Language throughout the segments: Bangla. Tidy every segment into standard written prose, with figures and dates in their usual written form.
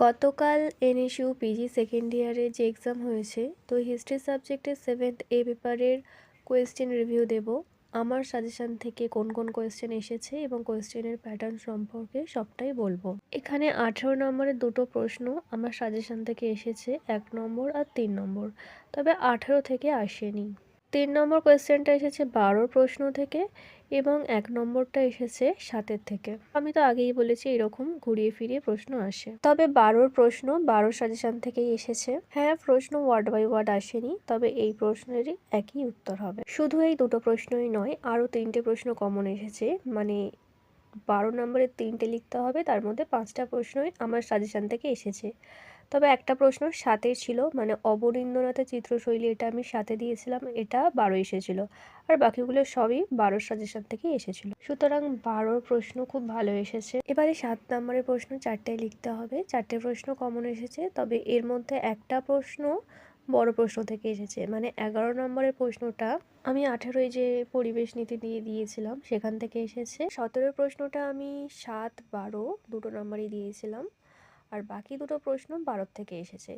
গতকাল এনএসইউ পিজি সেকেন্ড ইয়ারের যে এক্সাম হয়েছে, তো হিস্ট্রি সাবজেক্টের 7th এ পেপারের কোয়েশ্চেন রিভিউ দেব। আমার সাজেশান থেকে কোন কোন কোয়েশ্চেন এসেছে এবং কোয়েশ্চেনের প্যাটার্ন সম্পর্কে সবটাই বলবো। এখানে 18 নম্বরের দুটো প্রশ্ন আমার সাজেশান থেকে এসেছে, 1 নম্বর আর 3 নম্বর, তবে 18 থেকে আসেনি। 3 নম্বর কোয়েশ্চেনটা এসেছে 12 প্রশ্ন থেকে এবং 1 নম্বরটা এসেছে 7 থেকে। আমি তো আগেই বলেছি এরকম ঘুরিয়ে ফিরিয়ে প্রশ্ন আসে, তবে 12 প্রশ্ন 12 সাজেশন থেকেই এসেছে। হ্যাঁ, প্রশ্ন ওয়ার্ড বাই ওয়ার্ড আসেনি, তবে এই প্রশ্নেরই একই উত্তর হবে। শুধু এই দুটো প্রশ্নই নয়, আরও 3টে প্রশ্ন কমন এসেছে, মানে 12 নম্বরের 3টে লিখতে হবে, তার মধ্যে 5টা প্রশ্নই আমার সাজেশন থেকে এসেছে। তবে একটা প্রশ্ন 7-এর ছিল, মানে অবনীন্দ্রনাথের চিত্রশৈলী, এটা আমি 7-এ দিয়েছিলাম, এটা 12 এসেছিল, আর বাকিগুলো সবই 12 সাজেশন থেকে এসেছিল। সুতরাং 12 প্রশ্ন খুব ভালো এসেছে। এবারে 7 নম্বরের প্রশ্ন 4টে লিখতে হবে, 4টে প্রশ্ন কমন এসেছে, তবে এর মধ্যে একটা প্রশ্ন বড় প্রশ্ন থেকে এসেছে, মানে 11 নম্বরের প্রশ্নটা আমি 18 যে পরিবেশ নীতি দিয়ে দিয়েছিলাম সেখান থেকে এসেছে। 17 প্রশ্নটা আমি 7, 12 দুটো নম্বরই দিয়েছিলাম, আর বাকি দুটো প্রশ্ন 12 থেকে এসেছে।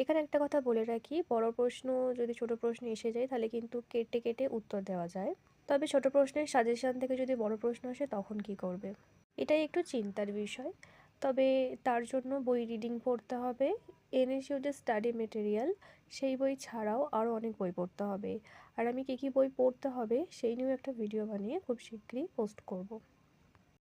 এখানে একটা কথা বলে রাখি, বড় প্রশ্ন যদি ছোট প্রশ্ন এসে যায় তাহলে কিন্তু কেটে কেটে উত্তর দেওয়া যায়, তবে ছোট প্রশ্নের সাজেশন থেকে যদি বড় প্রশ্ন আসে তখন কি করবে, এটাই একটু চিন্তার বিষয়। তবে তার জন্য বই রিডিং পড়তে হবে। এনএসইউ যে স্টাডি মেটেরিয়াল, সেই বই ছাড়াও আরও অনেক বই পড়তে হবে, আর আমি কী কী বই পড়তে হবে সেই নিয়েও একটা ভিডিও বানিয়ে খুব শীঘ্রই পোস্ট করব।